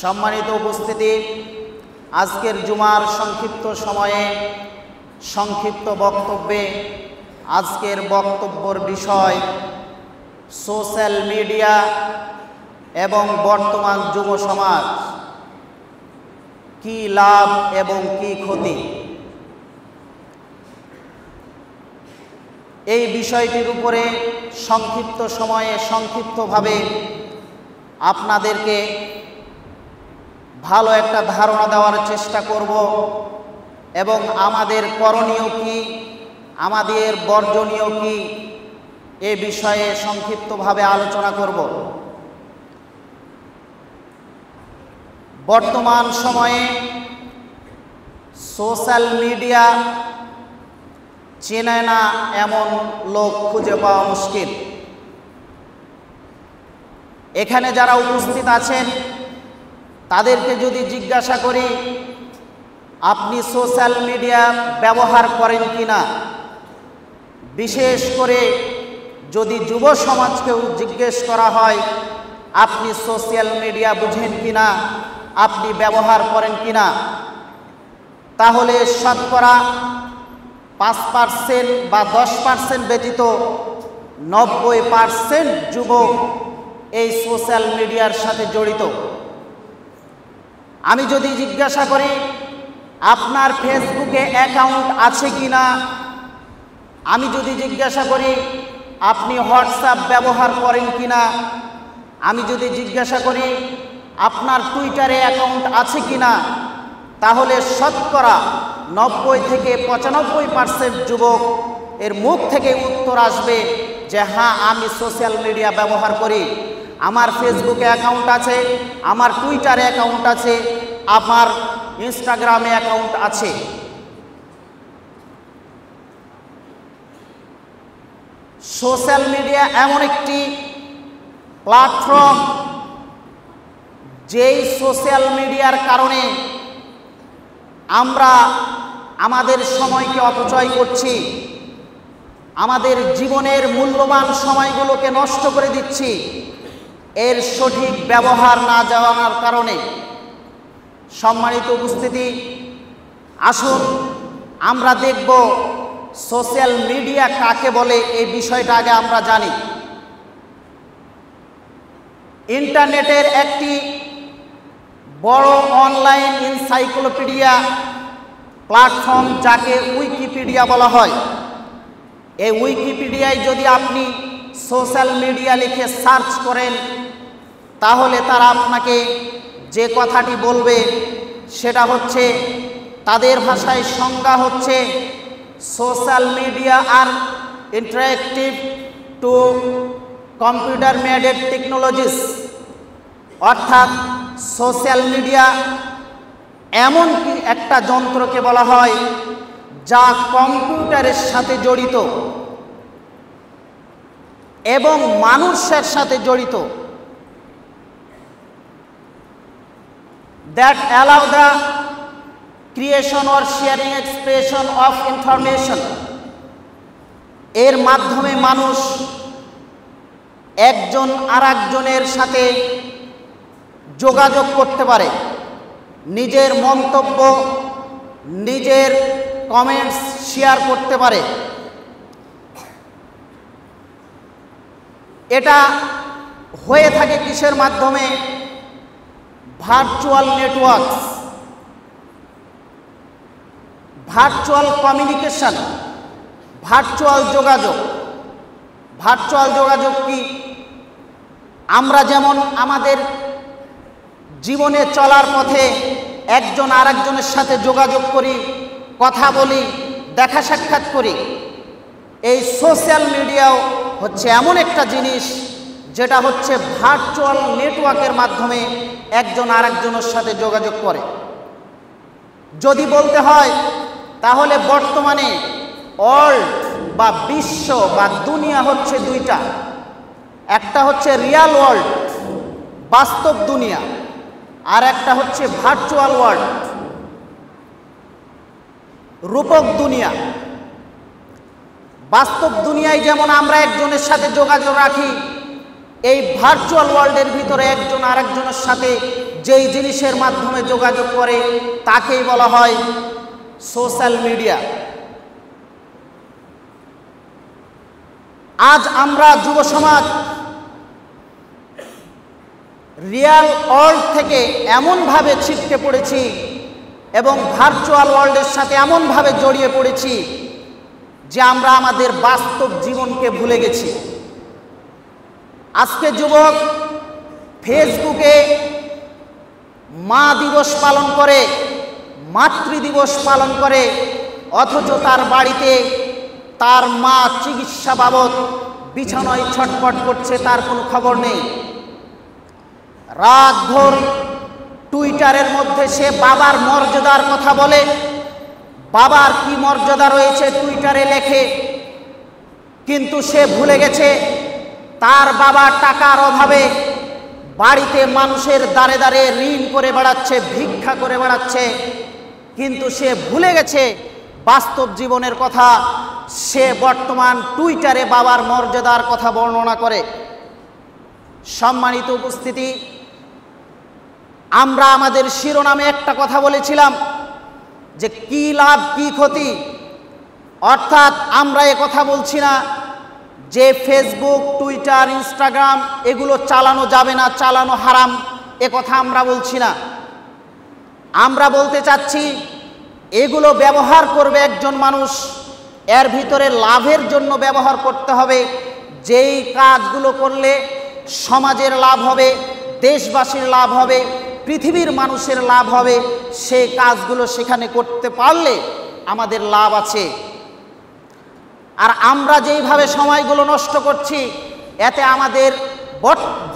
সম্মানিত উপস্থিতি, আজকের জুমার সংক্ষিপ্ত সময়ে সংক্ষিপ্ত বক্তব্যে আজকের বক্তব্যের বিষয় সোশ্যাল মিডিয়া এবং বর্তমান যুব সমাজ, কি লাভ এবং কি ক্ষতি। এই বিষয়টির উপরে সংক্ষিপ্ত সময়ে সংক্ষিপ্তভাবে আপনাদেরকে ভালো একটা ধারণা দেওয়ার চেষ্টা করব এবং আমাদের করণীয় কি, আমাদের বর্জনীয় কি, এ বিষয়ে সংক্ষিপ্তভাবে আলোচনা করব। বর্তমান সময়ে সোশ্যাল মিডিয়া চেনে না এমন লোক খুঁজে পাওয়া মুশকিল। এখানে যারা উপস্থিত আছেন তাদেরকে যদি জিজ্ঞাসা করি আপনি সোশ্যাল মিডিয়া ব্যবহার করেন কিনা, বিশেষ করে যদি যুব সমাজকেও জিজ্ঞেস করা হয় আপনি সোশ্যাল মিডিয়া বুঝেন কিনা, আপনি ব্যবহার করেন কিনা, তাহলে শতকরা 5% বা 10% ব্যতীত 90% যুবক এই সোশ্যাল মিডিয়ার সাথে জড়িত। আমি যদি জিজ্ঞাসা করি আপনার ফেসবুকে অ্যাকাউন্ট আছে কিনা, আমি যদি জিজ্ঞাসা করি আপনি হোয়াটসঅ্যাপ ব্যবহার করেন কিনা, আমি যদি জিজ্ঞাসা করি আপনার টুইটারে অ্যাকাউন্ট আছে কিনা, তাহলে শতকরা 90 থেকে 95% যুবক এর মুখ থেকে উত্তর আসবে যে হ্যাঁ, আমি সোশ্যাল মিডিয়া ব্যবহার করি, আমার ফেসবুকে অ্যাকাউন্ট আছে, আমার টুইটারে অ্যাকাউন্ট আছে, আমার ইনস্টাগ্রামে অ্যাকাউন্ট আছে। সোশ্যাল মিডিয়া এমন একটি প্ল্যাটফর্ম, যেই সোশ্যাল মিডিয়ার কারণে আমরা আমাদের সময়কে অপচয় করছি, আমাদের জীবনের মূল্যবান সময়গুলোকে নষ্ট করে দিচ্ছি এর সঠিক ব্যবহার না জানার কারণে। সম্মানিত উপস্থিতি, আসুন আমরা দেখব সোশ্যাল মিডিয়া কাকে বলে, এই বিষয়টা আগে আমরা জানি। ইন্টারনেটের একটি বড় অনলাইন এনসাইক্লোপিডিয়া প্ল্যাটফর্ম, যাকে উইকিপিডিয়া বলা হয়। এই উইকিপিডিয়ায় যদি আপনি সোশ্যাল মিডিয়া লিখে সার্চ করেন, তাহলে তারা আপনাকে যে কথাটি বলবে সেটা হচ্ছে, তাদের ভাষায় সংজ্ঞা হচ্ছে সোশ্যাল মিডিয়া আর ইন্টারেক্টিভ টু কম্পিউটার মেডেড টেকনোলজিস, অর্থাৎ সোশ্যাল মিডিয়া এমন কি একটা যন্ত্রকে বলা হয় যা কম্পিউটারের সাথে জড়িত এবং মানুষের সাথে জড়িত, that allow the creation or sharing expression of information। এর মাধ্যমে মানুষ একজন আরেকজনের সাথে যোগাযোগ করতে পারে, নিজের মন্তব্য, নিজের কমেন্টস শেয়ার করতে পারে। এটা হয়ে থাকে কিসের মাধ্যমে? Virtual networks, virtual communication, virtual যোগাযোগ। ভার্চুয়াল যোগাযোগ কি? আমরা যেমন আমাদের জীবনে চলার পথে একজন আরেকজনের সাথে যোগাযোগ করি, কথা বলি, দেখা সাক্ষাৎ করি, এই সোশ্যাল মিডিয়াও হচ্ছে এমন একটা জিনিস যেটা হচ্ছে ভার্চুয়াল নেটওয়ার্কের মাধ্যমে একজন আরেকজনের সাথে যোগাযোগ করে। যদি বলতে হয় তাহলে বর্তমানে ওয়ার্ল্ড বা বিশ্ব বা দুনিয়া হচ্ছে দুইটা, একটা হচ্ছে রিয়াল ওয়ার্ল্ড, বাস্তব দুনিয়া, আর একটা হচ্ছে ভার্চুয়াল ওয়ার্ল্ড, রূপক দুনিয়া। বাস্তব দুনিয়ায় যেমন আমরা একজনের সাথে যোগাযোগ রাখি, এই ভার্চুয়াল ওয়ার্ল্ডের ভিতরে একজন আরেকজনের সাথে যেই জিনিসের মাধ্যমে যোগাযোগ করে তাকেই বলা হয় সোশ্যাল মিডিয়া। আজ আমরা যুব সমাজ রিয়াল ওয়ার্ল্ড থেকে এমনভাবে ছিটকে পড়েছি এবং ভার্চুয়াল ওয়ার্ল্ডের সাথে এমনভাবে জড়িয়ে পড়েছি যে আমরা আমাদের বাস্তব জীবনকে ভুলে গেছি। আজকে যুবক ফেসবুকে মা দিবস পালন করে, মাতৃ দিবস পালন করে, অথচ তার বাড়িতে তার মা চিকিৎসা বাবদ বিছানায় ছটফট করছে, তার কোনো খবর নেই। রাতভর টুইটারের মধ্যে সে বাবার মর্যাদার কথা বলে, বাবার কি মর্যাদা রয়েছে টুইটারে লেখে, কিন্তু সে ভুলে গেছে তার বাবা টাকার অভাবে বাড়িতে মানুষের দ্বারে দ্বারে ঋণ করে বেড়াচ্ছে, ভিক্ষা করে বেড়াচ্ছে, কিন্তু সে ভুলে গেছে বাস্তব জীবনের কথা। সে বর্তমান টুইটারে বাবার মর্যাদার কথা বর্ণনা করে। সম্মানিত উপস্থিতি, আমরা আমাদের শিরোনামে একটা কথা বলেছিলাম যে কি লাভ কি ক্ষতি, অর্থাৎ আমরা এ কথা বলছি না যে ফেসবুক, টুইটার, ইনস্টাগ্রাম এগুলো চালানো যাবে না, চালানো হারাম, এ কথা আমরা বলছি না। আমরা বলতে চাচ্ছি এগুলো ব্যবহার করবে একজন মানুষ, এর ভিতরে লাভের জন্য ব্যবহার করতে হবে। যেই কাজগুলো করলে সমাজের লাভ হবে, দেশবাসীর লাভ হবে, পৃথিবীর মানুষের লাভ হবে, সেই কাজগুলো সেখানে করতে পারলে আমাদের লাভ আছে। আর আমরা যেইভাবে সময়গুলো নষ্ট করছি এতে আমাদের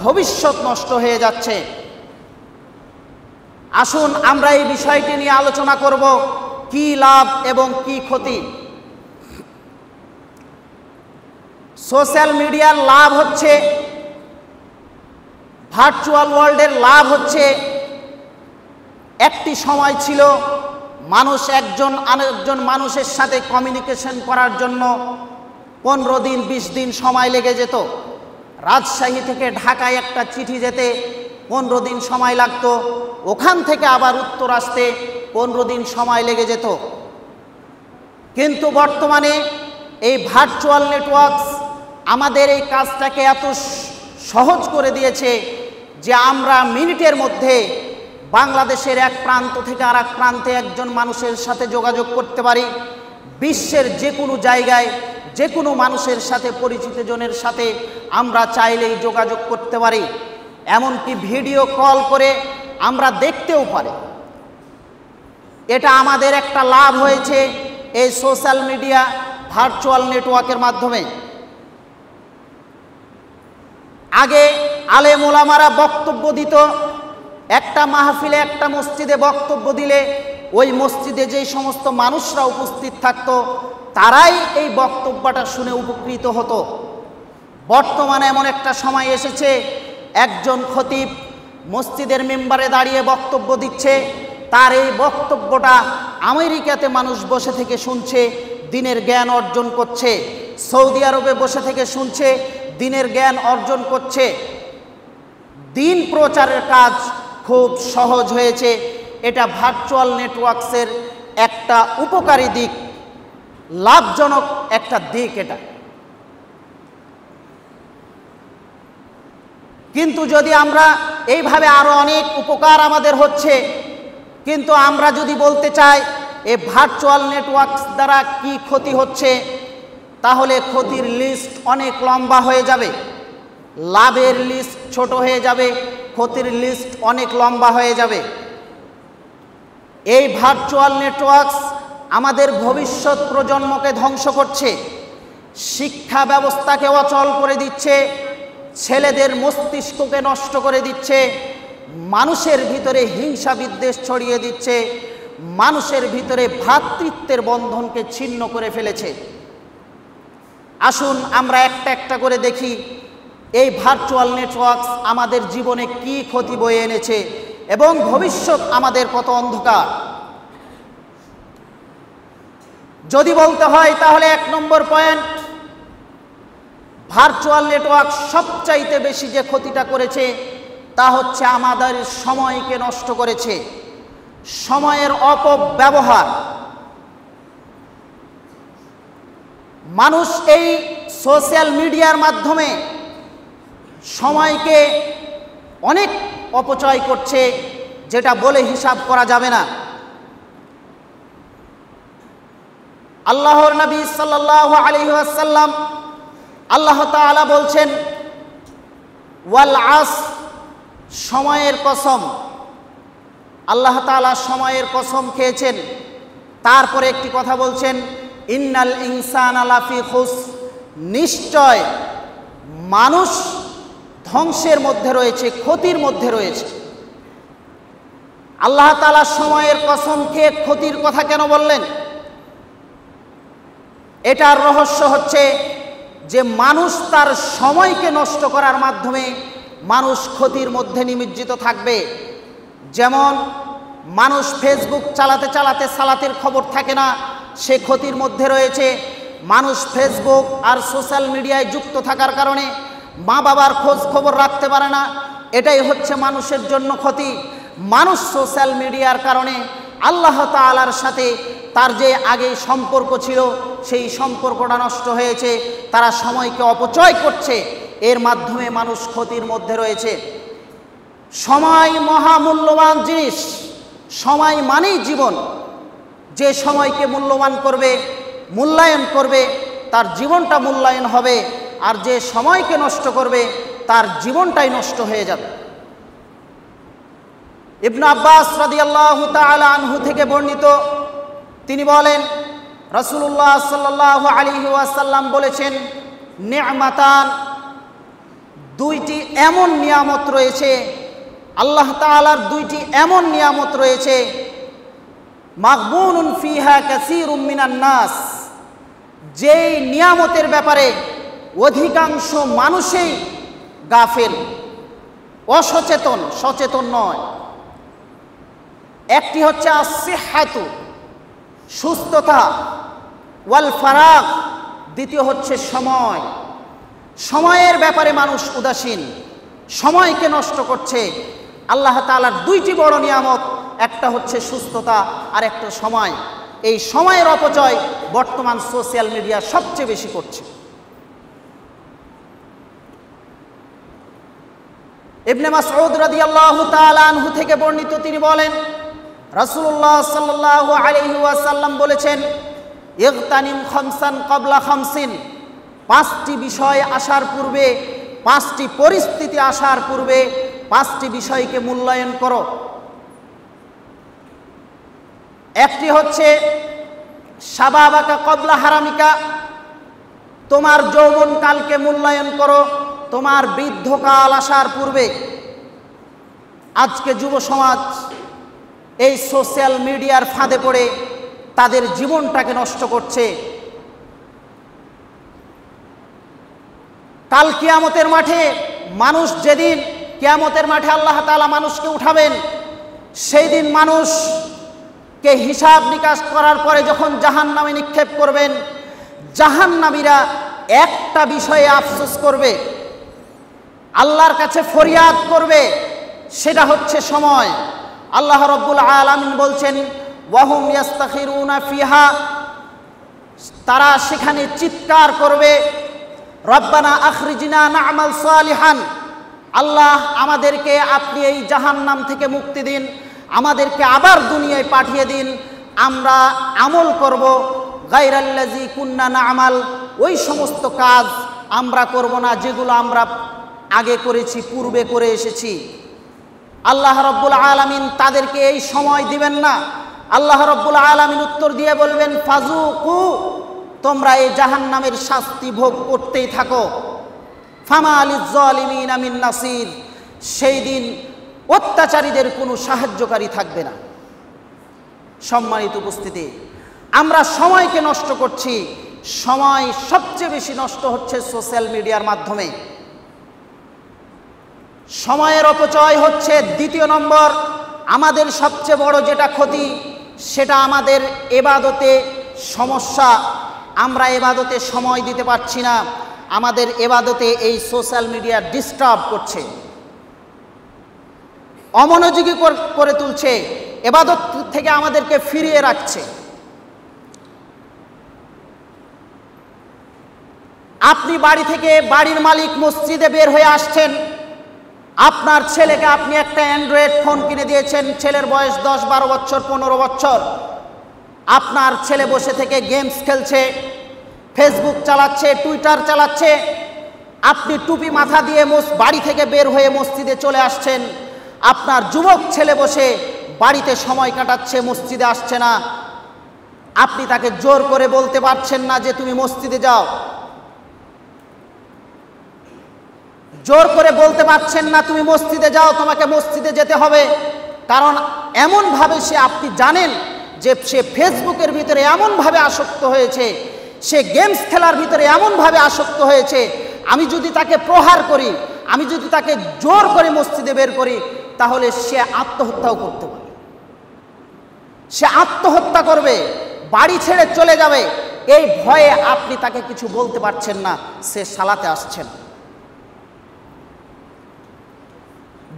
ভবিষ্যৎ নষ্ট হয়ে যাচ্ছে। আসুন আমরা এই বিষয়টি নিয়ে আলোচনা করব, কি লাভ এবং কি ক্ষতি। সোশ্যাল মিডিয়ার লাভ হচ্ছে, ভার্চুয়াল ওয়ার্ল্ডের লাভ হচ্ছে, একটি সময় ছিল মানুষ একজন আরেকজন মানুষের সাথে কমিউনিকেশন করার জন্য 15 দিন 20 দিন সময় লেগে যেত। রাজশাহী থেকে ঢাকায় একটা চিঠি যেতে 15 দিন সময় লাগতো, ওখান থেকে আবার উত্তর আসতে 15 দিন সময় লেগে যেত। কিন্তু বর্তমানে এই ভার্চুয়াল নেটওয়ার্কস আমাদের এই কাজটাকে এত সহজ করে দিয়েছে যে আমরা মিনিটের মধ্যে বাংলাদেশের এক প্রান্ত থেকে আর এক প্রান্তে একজন মানুষের সাথে যোগাযোগ করতে পারি। বিশ্বের যে কোনো জায়গায় যে কোনো মানুষের সাথে, পরিচিত জনের সাথে আমরা চাইলেই যোগাযোগ করতে পারি, এমনকি ভিডিও কল করে আমরা দেখতেও পারি। এটা আমাদের একটা লাভ হয়েছে এই সোশ্যাল মিডিয়া, ভার্চুয়াল নেটওয়ার্কের মাধ্যমে। আগে আলেম ওলামারা বক্তব্য দিত, একটা মাহফিলে একটা মসজিদে বক্তব্য দিলে ওই মসজিদে যেই সমস্ত মানুষরা উপস্থিত থাকতো তারাই এই বক্তব্যটা শুনে উপকৃত হতো। বর্তমানে এমন একটা সময় এসেছে একজন খতিব মসজিদের মেম্বারে দাঁড়িয়ে বক্তব্য দিচ্ছে, তার এই বক্তব্যটা আমেরিকাতে মানুষ বসে থেকে শুনছে, দিনের জ্ঞান অর্জন করছে। সৌদি আরবে বসে থেকে শুনছে, দিনের জ্ঞান অর্জন করছে। দিন প্রচারের কাজ খুব সহজ হয়েছে। এটা ভার্চুয়াল নেটওয়ার্কসের একটা উপকারী দিক, লাভজনক একটা দিক এটা। কিন্তু যদি আমরা এইভাবে আরো অনেক উপকার আমাদের হচ্ছে, কিন্তু আমরা যদি বলতে চাই এই ভার্চুয়াল নেটওয়ার্কস দ্বারা কি ক্ষতি হচ্ছে, তাহলে ক্ষতির লিস্ট অনেক লম্বা হয়ে যাবে, লাভের লিস্ট ছোট হয়ে যাবে, ক্ষতির লিস্ট অনেক লম্বা হয়ে যাবে। এই ভার্চুয়াল নেটওয়ার্কস আমাদের ভবিষ্যৎ প্রজন্মকে ধ্বংস করছে, শিক্ষা ব্যবস্থাকে অচল করে দিচ্ছে, ছেলেদের মস্তিষ্ককে নষ্ট করে দিচ্ছে, মানুষের ভিতরে হিংসা বিদ্বেষ ছড়িয়ে দিচ্ছে, মানুষের ভিতরে ভ্রাতৃত্বের বন্ধনকে ছিন্ন করে ফেলেছে। আসুন আমরা একটা একটা করে দেখি এই ভার্চুয়াল নেটওয়ার্কস আমাদের জীবনে কি ক্ষতি বয়ে এনেছে এবং ভবিষ্যৎ আমাদের কত অন্ধকার। যদি বলতে হয় তাহলে 1 নম্বর পয়েন্ট, ভার্চুয়াল নেটওয়ার্ক সবচাইতে বেশি যে ক্ষতিটা করেছে তা হচ্ছে আমাদের সময়কে নষ্ট করেছে, সময়ের অপব্যবহার। মানুষ এই সোশ্যাল মিডিয়ার মাধ্যমে সময়কে অনেক অপচয় করছে, যেটা বলে হিসাব করা যাবে না। আল্লাহর নবী সাল্লাল্লাহু আলাইহি ওয়াসাল্লাম, আল্লাহ তাআলা বলছেন ওয়াল আসর, সময়ের কসম। আল্লাহ তাআলা সময়ের কসম খেয়েছেন, তারপরে একটি কথা বলছেন ইন্নাল ইনসানা লাফি খুসর, নিশ্চয় মানুষ ধ্বংসের মধ্যে রয়েছে, ক্ষতির মধ্যে রয়েছে। আল্লাহ তাআলা সময়ের কসম খেয়ে ক্ষতির কথা কেন বললেন? এটার রহস্য হচ্ছে যে মানুষ তার সময়কে নষ্ট করার মাধ্যমে মানুষ ক্ষতির মধ্যে নিমজ্জিত থাকবে। যেমন মানুষ ফেসবুক চালাতে চালাতে সালাতের খবর থাকে না, সে ক্ষতির মধ্যে রয়েছে। মানুষ ফেসবুক আর সোশ্যাল মিডিয়ায় যুক্ত থাকার কারণে মা বাবার খোঁজ খবর রাখতে পারে না, এটাই হচ্ছে মানুষের জন্য ক্ষতি। মানুষ সোশ্যাল মিডিয়ার কারণে আল্লাহ তাআলার সাথে তার যে আগে সম্পর্ক ছিল সেই সম্পর্কটা নষ্ট হয়েছে, তারা সময়কে অপচয় করছে, এর মাধ্যমে মানুষ ক্ষতির মধ্যে রয়েছে। সময় মহামূল্যবান জিনিস, সময় মানেই জীবন। যে সময়কে মূল্যবান করবে, মূল্যায়ন করবে, তার জীবনটা মূল্যায়ন হবে, আর যে সময়কে নষ্ট করবে তার জীবনটাই নষ্ট হয়ে যাবে। ইবনে আব্বাস রাদিয়াল্লাহু তাআলা আনহু থেকে বর্ণিত, তিনি বলেন রাসূলুল্লাহ সাল্লাল্লাহু আলাইহি ওয়াসাল্লাম বলেছেন নি'মাতান, দুইটি এমন নিয়ামত রয়েছে, আল্লাহ তাআলার দুইটি এমন নিয়ামত রয়েছে মাগবুনুন ফিহা কাসীরুম মিনান নাস, যেই নিয়ামতের ব্যাপারে অধিকাংশ মানুষই গাফেল, অসচেতন, সচেতন নয়। একটি হচ্ছে আসিহাতু, সুস্থতা, ওয়াল ফারাগ, দ্বিতীয় হচ্ছে সময়। সময়ের ব্যাপারে মানুষ উদাসীন, সময়কে নষ্ট করছে। আল্লাহ তাআলার দুইটি বড় নিয়ামত, একটা হচ্ছে সুস্থতা আর একটা সময়। এই সময়ের অপচয় বর্তমান সোশ্যাল মিডিয়া সবচেয়ে বেশি করছে। ইবনে মাসউদ রাদিয়াল্লাহু তাআলা আনহু থেকে বর্ণিত, তিনি বলেন রাসূলুল্লাহ সাল্লাল্লাহু আলাইহি ওয়াসাল্লাম বলেছেন ইগতানিম খামসান ক্বাবলা খামসিন, পাঁচটি বিষয় আসার পূর্বে, পাঁচটি পরিস্থিতি আসার পূর্বে পাঁচটি বিষয়কে মূল্যায়ন করো। একটি হচ্ছে শাবাবাকা ক্বাবলা হারামিকা, তোমার যৌবনকালকে মূল্যায়ন করো তোমার বৃদ্ধকাল আসার পূর্বে। আজকে যুব সমাজ এই সোশ্যাল মিডিয়ার ফাঁদে পড়ে তাদের জীবনটাকে নষ্ট করছে। কাল কিয়ামতের মাঠে মানুষ, যেদিন কিয়ামতের মাঠে আল্লাহ তাআলা মানুষকে উঠাবেন, সেই দিন মানুষকে হিসাব নিকাশ করার পরে যখন জাহান্নামে নিক্ষেপ করবেন, জাহান্নামীরা একটা বিষয়ে আফসোস করবে, আল্লাহর কাছে ফরিয়াদ করবে, সেটা হচ্ছে সময়। আল্লাহ রাব্বুল আলামিন বলছেন ওয়াহুম ইয়াস্তাখিরুনা ফিহা, তারা সেখানে চিৎকার করবে রব্বানা আখরিজনা না'মাল সালিহান, আল্লাহ আমাদেরকে আপনি এই জাহান্নাম থেকে মুক্তি দিন, আমাদেরকে আবার দুনিয়ায় পাঠিয়ে দিন, আমরা আমল করব, গায়রাল্লাযী কুন্না না'মাল, ওই সমস্ত কাজ আমরা করব না যেগুলো আমরা আগে করেছি, পূর্বে করে এসেছি। আল্লাহ রাব্বুল আলামিন তাদেরকে এই সময় দিবেন না। আল্লাহ রাব্বুল আলামিন উত্তর দিয়ে বলবেন ফাযুকু, তোমরা এই জাহান্নামের শাস্তি ভোগ করতেই থাকো। ফামা লিয-যালিমিনা মিন নাসির, সেই দিন অত্যাচারীদের কোনো সাহায্যকারী থাকবে না। সম্মানিত উপস্থিতি, আমরা সময়কে নষ্ট করছি। সময় সবচেয়ে বেশি নষ্ট হচ্ছে সোশ্যাল মিডিয়ার মাধ্যমে। সময়ের অপচয় হচ্ছে দ্বিতীয় নম্বর। আমাদের সবচেয়ে বড় যেটা ক্ষতি, সেটা আমাদের ইবাদতে সমস্যা। আমরা ইবাদতে সময় দিতে পারছি না, আমাদের ইবাদতে এই সোশ্যাল মিডিয়া ডিস্টার্ব করছে। অমনোযোগী করে তুলছে, ইবাদত থেকে আমাদেরকে ফিরিয়ে রাখছে। আপনি বাড়ি থেকে, বাড়ির মালিক মসজিদে বের হয়ে আসছেন, আপনার ছেলেকে আপনি একটা অ্যান্ড্রয়েড ফোন কিনে দিয়েছেন, ছেলের বয়স 10-12 বছর, 15 বছর। আপনার ছেলে বসে থেকে গেমস খেলছে, ফেসবুক চালাচ্ছে, টুইটার চালাচ্ছে। আপনি টুপি মাথা দিয়ে বাড়ি থেকে বের হয়ে মসজিদে চলে আসছেন। আপনার যুবক ছেলে বসে বাড়িতে সময় কাটাচ্ছে, মসজিদে আসছে না। আপনি তাকে জোর করে বলতে পারছেন না যে তুমি মসজিদে যাও, জোর করে বলতে পারছেন না তুমি মসজিদে যাও, তোমাকে মসজিদে যেতে হবে। কারণ এমনভাবে সে, আপনি জানেন যে সে ফেসবুকের ভিতরে এমনভাবে আসক্ত হয়েছে, সে গেমস খেলার ভিতরে এমনভাবে আসক্ত হয়েছে, আমি যদি তাকে প্রহার করি, আমি যদি তাকে জোর করে মসজিদে বের করি, তাহলে সে আত্মহত্যাও করতে পারে, সে আত্মহত্যা করবে, বাড়ি ছেড়ে চলে যাবে। এই ভয়ে আপনি তাকে কিছু বলতে পারছেন না, সে সালাতে আসছেন।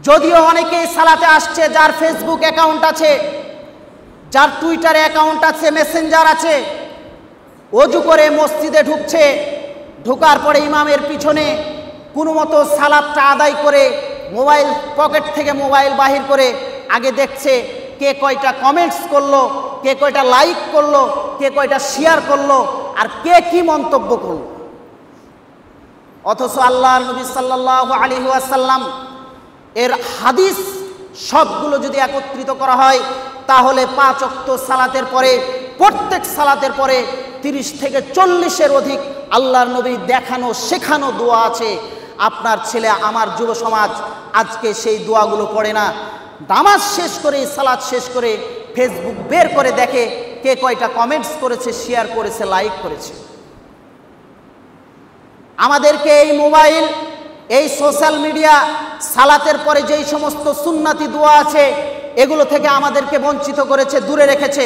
যদিও অনেকেই সালাতে আসছে যার ফেসবুক অ্যাকাউন্ট আছে, যার টুইটারে অ্যাকাউন্ট আছে, মেসেঞ্জার আছে, অজু করে মসজিদে ঢুকছে, ঢোকার পরে ইমামের পিছনে কোনো মতো সালাতটা আদায় করে মোবাইল, পকেট থেকে মোবাইল বাহির করে আগে দেখছে কে কয়টা কমেন্টস করলো, কে কয়টা লাইক করলো, কে কয়টা শেয়ার করলো, আর কে কি মন্তব্য করলো। অথচ আল্লাহর নবী সাল্লাল্লাহু আলাইহি ওয়াসাল্লাম এর হাদিস সবগুলো যদি একত্রিত করা হয়, তাহলে 5 ওয়াক্ত সালাতের পরে, প্রত্যেক সালাতের পরে 30 থেকে 40-এর অধিক আল্লাহর নবী দেখানো শেখানো দোয়া আছে। আপনার ছেলে, আমার যুব সমাজ আজকে সেই দোয়াগুলো পড়ে না। নামাজ শেষ করে, সালাত শেষ করে ফেসবুক বের করে দেখে কে কয়টা কমেন্টস করেছে, শেয়ার করেছে, লাইক করেছে। আমাদেরকে এই মোবাইল, এই সোশ্যাল মিডিয়া সালাতের পরে যেই সমস্ত সুন্নাতি দোয়া আছে, এগুলো থেকে আমাদেরকে বঞ্চিত করেছে, দূরে রেখেছে।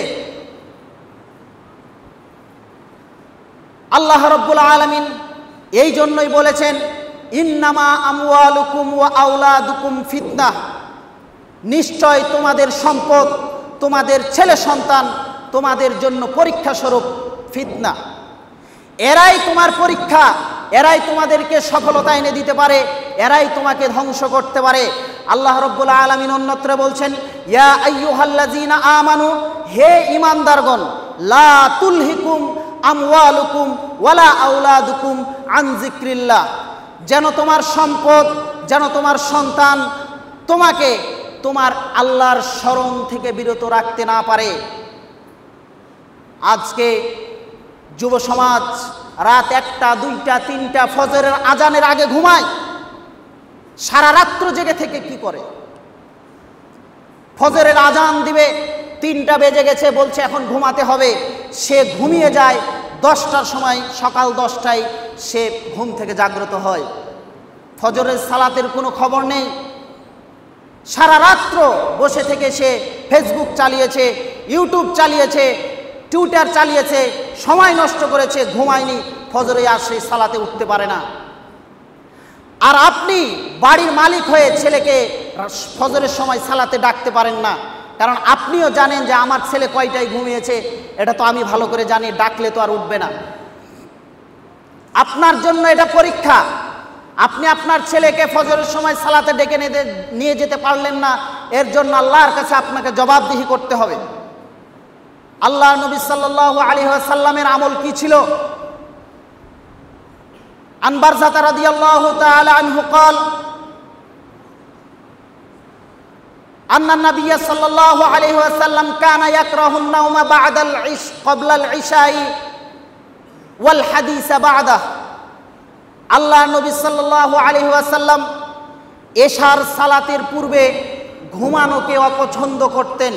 আল্লাহ রাব্বুল আলামিন এই জন্যই বলেছেন, ইন্নামা আমওয়ালুকুম ওয়া আওলাদুকুম ফিতনাহ, নিশ্চয় তোমাদের সম্পদ, তোমাদের ছেলে সন্তান তোমাদের জন্য পরীক্ষা স্বরূপ ফিতনা। এরাই তোমার পরীক্ষা, এরাই তোমাদেরকে সফলতা এনে দিতে পারে, এরাই তোমাকে ধ্বংস করতে পারে। আল্লাহ রাব্বুল আলামিন অন্যত্র বলছেন, ইয়া আইয়ুহাল্লাযীনা আমানু, হে ঈমানদারগণ, লা তুলহিকুম আমওয়ালুকুম ওয়ালা আওলাদুকুম আন যিকরিল্লাহ, যেন তোমার সম্পদ, যেন তোমার সন্তান তোমাকে তোমার আল্লাহর স্মরণ থেকে বিরত রাখতে না পারে। আজকে যুব সমাজ রাত 1টা, 2টা, 3টা ফজরের আজানের আগে ঘুমায়, সারা রাত্র জেগে থেকে কি করে? ফজরের আজান দিবে, 3টা বেজে গেছে, বলছে এখন ঘুমাতে হবে, সে ঘুমিয়ে যায়। 10টার সময়, সকাল 10টায় সে ঘুম থেকে জাগ্রত হয়। ফজরের সালাতের কোনো খবর নেই। সারা রাত্র বসে থেকে সে ফেসবুক চালিয়েছে, ইউটিউব চালিয়েছে, টুইটার চালিয়েছে, সময় নষ্ট করেছে, ঘুমায়নি, ফজরে আর সেই সালাতে উঠতে পারে না। আর আপনি বাড়ির মালিক হয়ে ছেলেকে ফজরের সময় সালাতে ডাকতে পারেন না, কারণ আপনিও জানেন যে আমার ছেলে কয়টায় ঘুমিয়েছে, এটা তো আমি ভালো করে জানি, ডাকলে তো আর উঠবে না। আপনার জন্য এটা পরীক্ষা। আপনি আপনার ছেলেকে ফজরের সময় সালাতে ডেকে নিয়ে যেতে পারলেন না, এর জন্য আল্লাহর কাছে আপনাকে জবাবদিহি করতে হবে। আল্লাহর নবী সাল্লাল্লাহু আলাইহি ওয়াসাল্লামের আমল কি ছিল? আন বারযাতা রাদিয়াল্লাহু তাআলা আনহু قال أن النبي صلى الله عليه وسلم كان يكره النوم بعد قبل العشاء والحديث بعده। আল্লাহর নবী সাল্লাল্লাহু আলাইহি ওয়াসাল্লাম এশার সালাতের পূর্বে ঘুমানোকে অপছন্দ করতেন।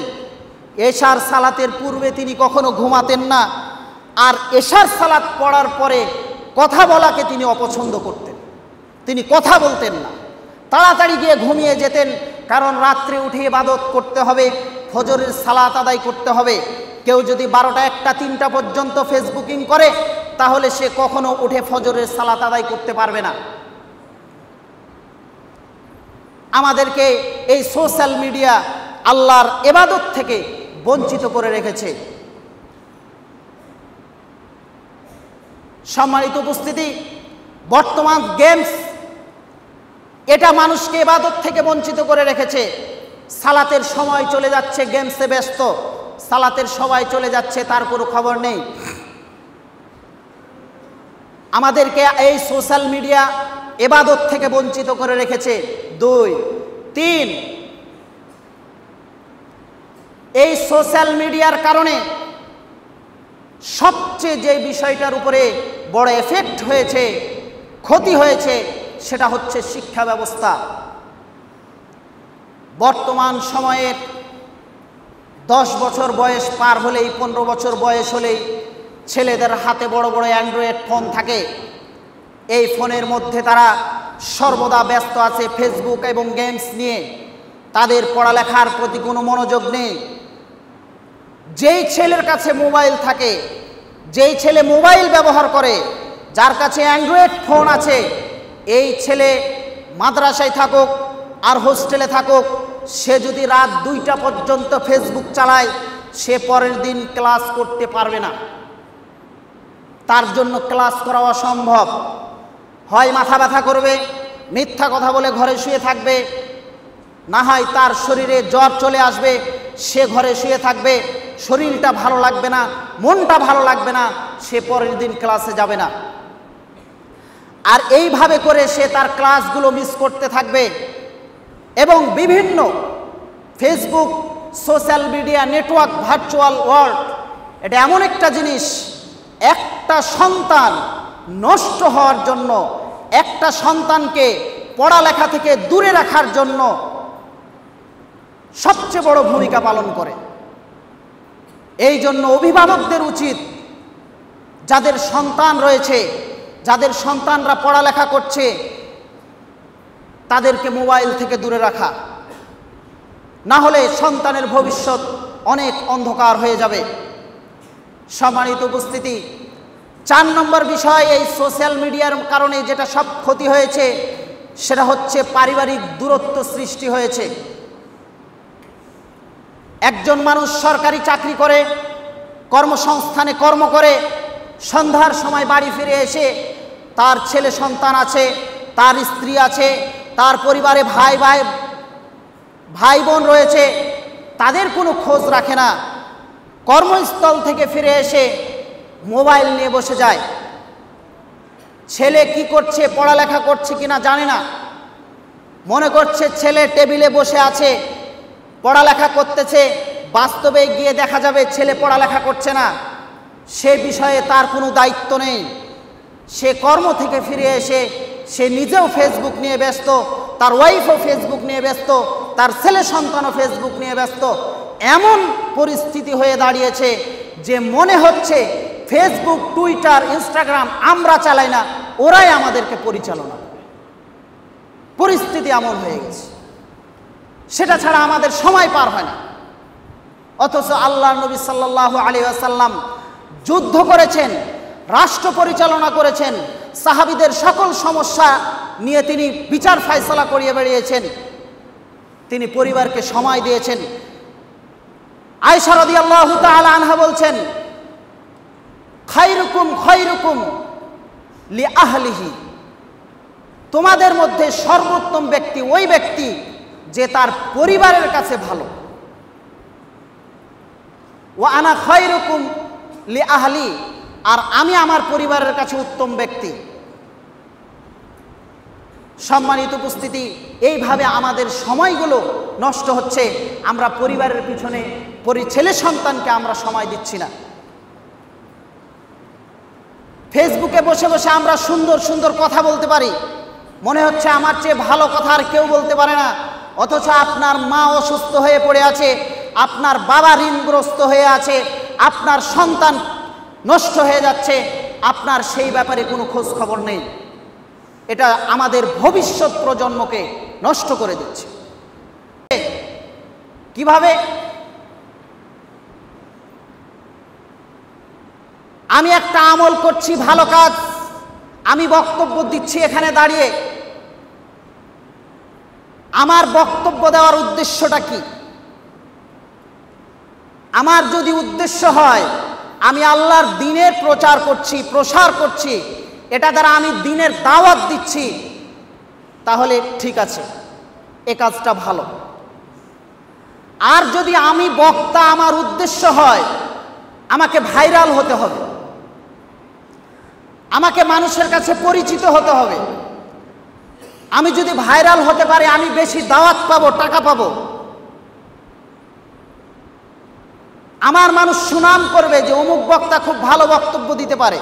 এশার সালাতের পূর্বে তিনি কখনো ঘুমাতেন না, আর এশার সালাত পড়ার পরে কথা বলাকে তিনি অপছন্দ করতেন। তিনি কথা বলতেন না, তাড়াতাড়ি গিয়ে ঘুমিয়ে যেতেন, কারণ রাত্রে উঠে ইবাদত করতে হবে, ফজরের সালাত আদায় করতে হবে। কেউ যদি 12টা, 1টা, 3টা পর্যন্ত ফেসবুকিং করে, তাহলে সে কখনো উঠে ফজরের সালাত আদায় করতে পারবে না। আমাদেরকে এই সোশ্যাল মিডিয়া আল্লাহর ইবাদত থেকে বঞ্চিত করে রেখেছে। সম্মানিত উপস্থিতি, বর্তমান গেমস এটা মানুষকে ইবাদত থেকে বঞ্চিত করে রেখেছে। সালাতের সময় চলে যাচ্ছে গেমসে ব্যস্ত, সালাতের সময় চলে যাচ্ছে তার কোনো খবর নেই। আমাদেরকে এই সোশ্যাল মিডিয়া ইবাদত থেকে বঞ্চিত করে রেখেছে। 2, 3, এই সোশ্যাল মিডিয়ার কারণে সবচেয়ে যে বিষয়টার উপরে বড় এফেক্ট হয়েছে, ক্ষতি হয়েছে, সেটা হচ্ছে শিক্ষা ব্যবস্থা। বর্তমান সময়ের 10 বছর বয়স পার হলেই, 15 বছর বয়স হলেই ছেলেদের হাতে বড় বড় অ্যান্ড্রয়েড ফোন থাকে। এই ফোনের মধ্যে তারা সর্বদা ব্যস্ত আছে ফেসবুক এবং গেমস নিয়ে। তাদের পড়ালেখার প্রতি কোনো মনোযোগ নেই। যেই ছেলের কাছে মোবাইল থাকে, যেই ছেলে মোবাইল ব্যবহার করে, যার কাছে অ্যান্ড্রয়েড ফোন আছে, এই ছেলে মাদ্রাসায় থাকুক আর হোস্টেলে থাকুক, সে যদি রাত 2টা পর্যন্ত ফেসবুক চালায়, সে পরের দিন ক্লাস করতে পারবে না। তার জন্য ক্লাস করা অসম্ভব। হয় মাথা ব্যথা করবে, মিথ্যা কথা বলে ঘরে শুয়ে থাকবে, না হয় তার শরীরে জ্বর চলে আসবে, সে ঘরে শুয়ে থাকবে, শরীরটা ভালো লাগবে না, মনটা ভালো লাগবে না, সে পরের দিন ক্লাসে যাবে না। আর এইভাবে করে সে তার ক্লাসগুলো মিস করতে থাকবে। এবং বিভিন্ন Facebook, social media, network, virtual world, এটা এমন একটা জিনিস, একটা সন্তান নষ্ট হওয়ার জন্য, একটা সন্তানকে পড়ালেখা থেকে দূরে রাখার জন্য সবচেয়ে বড় ভূমিকা পালন করে। এই জন্য অভিভাবকদের উচিত, যাদের সন্তান রয়েছে, যাদের সন্তানরা পড়ালেখা করছে, তাদেরকে মোবাইল থেকে দূরে রাখা। না হলে সন্তানের ভবিষ্যৎ অনেক অন্ধকার হয়ে যাবে। সম্মানিত উপস্থিতি, 4 নম্বর বিষয়, এই সোশ্যাল মিডিয়ার কারণে যেটা সব ক্ষতি হয়েছে, সেটা হচ্ছে পারিবারিক দূরত্ব সৃষ্টি হয়েছে। একজন মানুষ সরকারি চাকরি করে, কর্মসংস্থানে কর্ম করে, সন্ধ্যার সময় বাড়ি ফিরে এসে তার ছেলে সন্তান আছে, তার স্ত্রী আছে, তার পরিবারে ভাই বোন রয়েছে, তাদের কোনো খোঁজ রাখে না। কর্মস্থল থেকে ফিরে এসে মোবাইল নিয়ে বসে যায়। ছেলে কি করছে, পড়ালেখা করছে কিনা জানে না, মনে করছে ছেলে টেবিলে বসে আছে, পড়ালেখা করতেছে। বাস্তবে গিয়ে দেখা যাবে ছেলে পড়ালেখা করছে না। সে বিষয়ে তার কোনো দায়িত্ব নেই। সে কর্ম থেকে ফিরে এসে সে নিজেও ফেসবুক নিয়ে ব্যস্ত, তার ওয়াইফও ফেসবুক নিয়ে ব্যস্ত, তার ছেলে সন্তানও ফেসবুক নিয়ে ব্যস্ত। এমন পরিস্থিতি হয়ে দাঁড়িয়েছে যে মনে হচ্ছে ফেসবুক, টুইটার, ইনস্টাগ্রাম আমরা চালাই না, ওরাই আমাদেরকে পরিচালনা করে। পরিস্থিতি এমন হয়ে গেছে, সেটা ছাড়া আমাদের সময় পার হয় না। অথচ আল্লাহ নবী সাল্লাল্লাহু আলাইহি ওয়াসাল্লাম যুদ্ধ করেছেন, রাষ্ট্র পরিচালনা করেছেন, সাহাবীদের সকল সমস্যা নিয়ে তিনি বিচার ফায়সালা করিয়ে বেরিয়েছেন। তিনি পরিবারকে সময় দিয়েছেন। আয়েশা রাদিয়াল্লাহু তাআলা আনহা বলছেন, খায়রুকুম খায়রুকুম লিআহলিহি, তোমাদের মধ্যে সর্বোত্তম ব্যক্তি ওই ব্যক্তি যে তার পরিবারের কাছে ভালো। ওয়া আনা খায়রুকুম লিআহলি, আর আমি আমার পরিবারের কাছে উত্তম ব্যক্তি। সম্মানিত উপস্থিতি, এইভাবে আমাদের সময়গুলো নষ্ট হচ্ছে। আমরা পরিবারের পিছনে ছেলে সন্তানকে আমরা সময় দিচ্ছি না। ফেসবুকে বসে বসে আমরা সুন্দর সুন্দর কথা বলতে পারি, মনে হচ্ছে আমার চেয়ে ভালো কথা আর কেউ বলতে পারে না। অথচ আপনার মা অসুস্থ হয়ে পড়ে আছে, আপনার বাবা ঋণগ্রস্ত হয়ে আছে, আপনার সন্তান নষ্ট হয়ে যাচ্ছে, আপনার সেই ব্যাপারে কোনো খোঁজ খবর নেই। এটা আমাদের ভবিষ্যৎ প্রজন্মকে নষ্ট করে দিচ্ছে। কিভাবে? আমি একটা আমল করছি, ভালো কাজ, আমি বক্তব্য দিচ্ছি এখানে দাঁড়িয়ে, আমার বক্তব্য দেওয়ার উদ্দেশ্যটা কি? আমার যদি উদ্দেশ্য হয় আমি আল্লাহর দ্বীনের প্রচার করছি, প্রসার করছি, এটা দ্বারা আমি দ্বীনের দাওয়াত দিচ্ছি, তাহলে ঠিক আছে, এ কাজটা ভালো। আর যদি আমি বক্তা, আমার উদ্দেশ্য হয় আমাকে ভাইরাল হতে হবে, আমাকে মানুষের কাছে পরিচিত হতে হবে, আমি যদি ভাইরাল হতে পারি আমি বেশি দাওয়াত পাবো, টাকা পাবো, আমার মানুষ সুনাম করবে যে অমুক বক্তা খুব ভালো বক্তব্য দিতে পারে,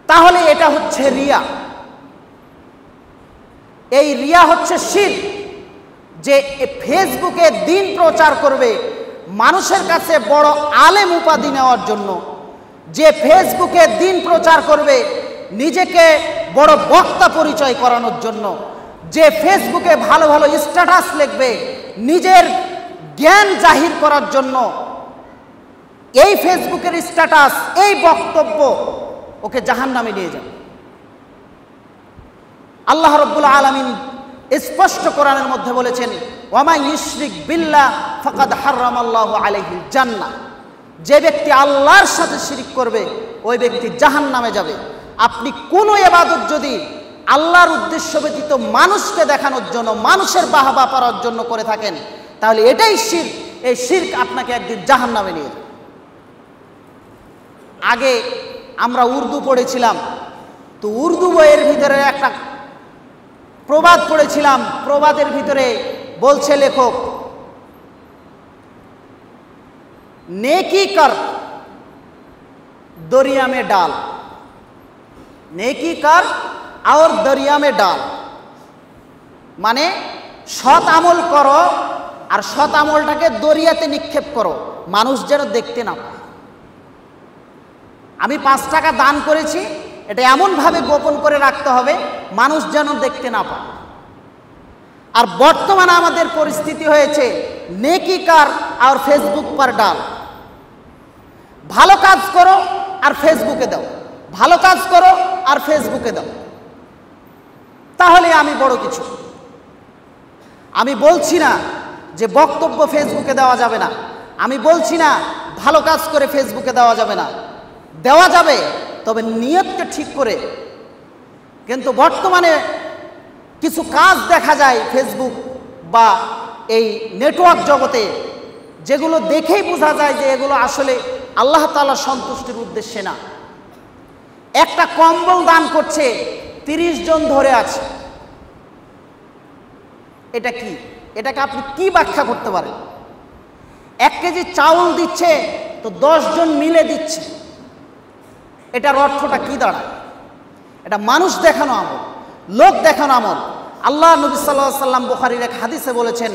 তাহলে এটা হচ্ছে রিয়া। এই রিয়া হচ্ছে শিরক। যে ফেসবুকে দ্বীন প্রচার করবে মানুষের কাছে বড় আলেম উপাধি নেওয়ার জন্য, যে ফেসবুকে দ্বীন প্রচার করবে নিজেকে বড় বক্তা পরিচয় করানোর জন্য, যে ফেসবুকে ভালো ভালো স্ট্যাটাস লিখবে নিজের জ্ঞান জাহির করার জন্য, এই ফেসবুকের স্ট্যাটাস, এই বক্তব্য ওকে জাহান্নামে নিয়ে যাবে। আল্লাহ রাব্বুল আলামিন স্পষ্ট কোরআনের মধ্যে বলেছেন, ওয়ামা ইউশরিক বিল্লাহ ফাকাদ হারামাল্লাহু আলাইহিল জান্নাহ। যে ব্যক্তি আল্লাহর সাথে শিরিক করবে ওই ব্যক্তি জাহান্নামে যাবে। আপনি কোনো ইবাদত যদি আল্লাহর উদ্দেশ্য ব্যতীত মানুষকে দেখানোর জন্য, মানুষের বাহবা করার জন্য করে থাকেন, তাহলে এটাই শিরক। এই শিরক আপনাকে একদিন জাহান্নামে নিয়ে যাবে। আগে আমরা উর্দু পড়েছিলাম, তো উর্দু বইয়ের ভিতরে একটা প্রবাদ পড়েছিলাম। প্রবাদের ভিতরে বলছে লেখক, नेकी कर दरिया में डाल, नेकी कर और दरिया में डाल, মানে সৎ আমল করো আর সৎ আমলটাকে দরিয়াতে নিক্ষেপ করো, মানুষ যেন দেখতে না পায়। আমি 5 টাকা দান করেছি, এটা এমনভাবে গোপন করে রাখতে হবে মানুষ যেন দেখতে না পায়। আর বর্তমানে আমাদের পরিস্থিতি হয়েছে নেকি কার আর ফেসবুক पर ডাল। ভালো কাজ করো আর ফেসবুকে দাও, ভালো কাজ করো আর ফেসবুকে দাও, তাহলে আমি বড় কিছু। আমি বলছি না যে বক্তব্য ফেসবুকে দেওয়া যাবে না, আমি বলছি না ভালো কাজ করে ফেসবুকে দেওয়া যাবে না, দেওয়া যাবে, তবে নিয়তকে ঠিক করে। কিন্তু বর্তমানে কিছু কাজ দেখা যায় ফেসবুক বা এই নেটওয়ার্ক জগতে, যেগুলো দেখেই বোঝা যায় যে এগুলো আসলে আল্লাহ তাআলার সন্তুষ্টির উদ্দেশ্যে না। একটা কম্বল দান করছে, 30 জন ধরে আছে, এটা কি? এটাকে আপনি কি ব্যাখ্যা করতে পারেন? 1 কেজি চাউল দিচ্ছে তো 10 জন মিলে দিচ্ছে, এটার অর্থটা কি দাঁড়ায়? এটা মানুষ দেখানো আমল, লোক দেখানো আমল। আল্লাহ নবী সাল্লাল্লাহু আলাইহি ওয়াসাল্লাম বুখারীর এক হাদিসে বলেছেন,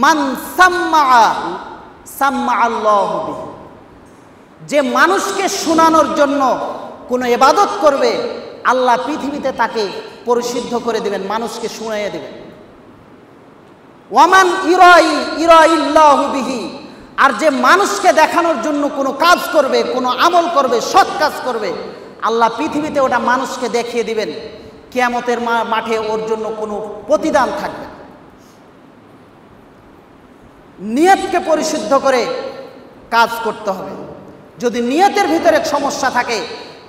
মান সাম্মা সাম্মা আল্লাহু বিহি। যে মানুষকে শোনানোর জন্য কোনো ইবাদত করবে, আল্লাহ পৃথিবীতে তাকে পরিশুদ্ধ করে দিবেন, মানুষকে শুনাইয়ে দিবেন। ওয়ামান ইরাইল্লাহু বিহি। আর যে মানুষকে দেখানোর জন্য কোনো কাজ করবে, কোনো আমল করবে, সৎ কাজ করবে, আল্লাহ পৃথিবীতে ওটা মানুষকে দেখিয়ে দিবেন। কিয়ামতের মাঠে ওর জন্য কোনো প্রতিদান থাকবে। নিয়তকে পরিশুদ্ধ করে কাজ করতে হবে। যদি নিয়তের ভিতরে সমস্যা থাকে,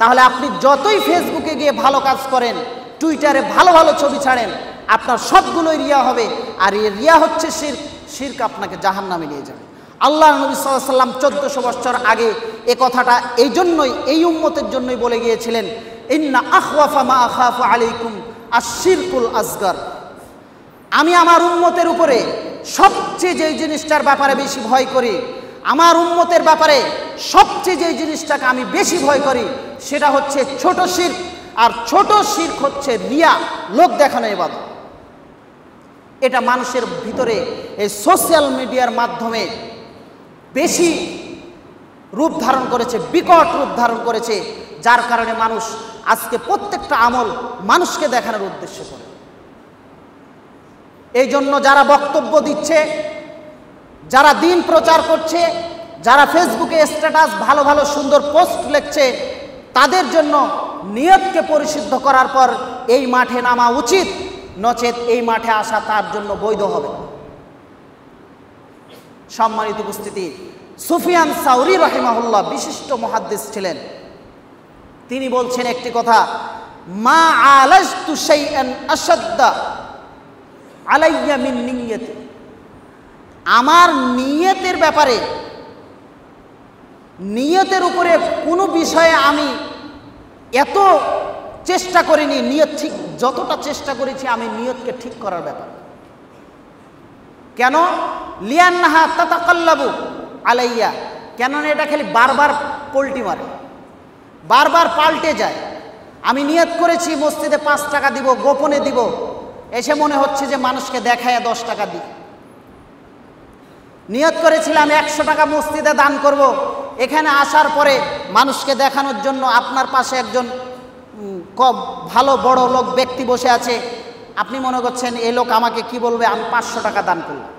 তাহলে আপনি যতই ফেসবুকে গিয়ে ভালো কাজ করেন, টুইটারে ভালো ভালো ছবি ছাড়েন, আপনার সবগুলোই রিয়া হবে। আর এই রিয়া হচ্ছে শিরক, শিরক আপনাকে জাহান্নামে নিয়ে যাবে। আল্লাহ নবী সাল্লাল্লাহু আলাইহি ওয়াসাল্লাম 1400 বছর আগে এই কথাটা এই জন্যই, এই উম্মতের জন্যই বলে গিয়েছিলেন, ইন্না আখওয়াফা মা আখাফু আলাইকুম আশ-শিরকুল আসগর। আমি আমার উম্মতের উপরে সবচেয়ে যে জিনিসটার ব্যাপারে বেশি ভয় করি, আমার উম্মতের ব্যাপারে সবচেয়ে যে জিনিসটাকে আমি বেশি ভয় করি, সেটা হচ্ছে ছোট শিরক। আর ছোট শিরক হচ্ছে রিয়া, লোক দেখানো ইবাদত। এটা মানুষের ভিতরে এই সোশ্যাল মিডিয়ার মাধ্যমে বেশি রূপ ধারণ করেছে, বিকট রূপ ধারণ করেছে, যার কারণে মানুষ আজকে প্রত্যেকটা আমল মানুষকে দেখানোর উদ্দেশ্যে করে। এই জন্য যারা বক্তব্য দিচ্ছে, যারা দ্বীন প্রচার করছে, যারা ফেসবুকে স্ট্যাটাস ভালো ভালো সুন্দর পোস্ট লিখছে, তাদের জন্য নিয়তকে পরিশুদ্ধ করার পর এই মাঠে নামা উচিত। নচেত এই মাঠে আসা তার জন্য বৈধ হবে। সম্মানিত উপস্থিতি, সুফিয়ান সাউরি রাহিমাহুল্লাহ বিশিষ্ট মুহাদ্দিস ছিলেন। তিনি বলছেন একটি কথা, মা আলাজতু শাইআন আশাদ্দা আলাইয়া মিন নিয়্যতি। আমার নিয়তের ব্যাপারে, নিয়তের উপরে কোনো বিষয়ে আমি এত চেষ্টা করিনি, নিয়ত ঠিক যতটা চেষ্টা করেছি আমি নিয়তকে ঠিক করার ব্যাপারে। কেন? লিয়ান্নাহা তাতাকাল্লাবু আলাইয়া, কেননা এটা খালি বারবার পল্টি মারে, বারবার পাল্টে যায়। আমি নিয়ত করেছি মসজিদে 5 টাকা দিব, গোপনে দিব, এসে মনে হচ্ছে যে মানুষকে দেখায় 10 টাকা দিই। নিয়ত করেছিলাম 100 টাকা মসজিদে দান করব, এখানে আসার পরে মানুষকে দেখানোর জন্য আপনার পাশে একজন ভালো বড় লোক ব্যক্তি বসে আছে, আপনি মনে করছেন এই লোক আমাকে কি বলবে, আমি 500 টাকা দান করলাম।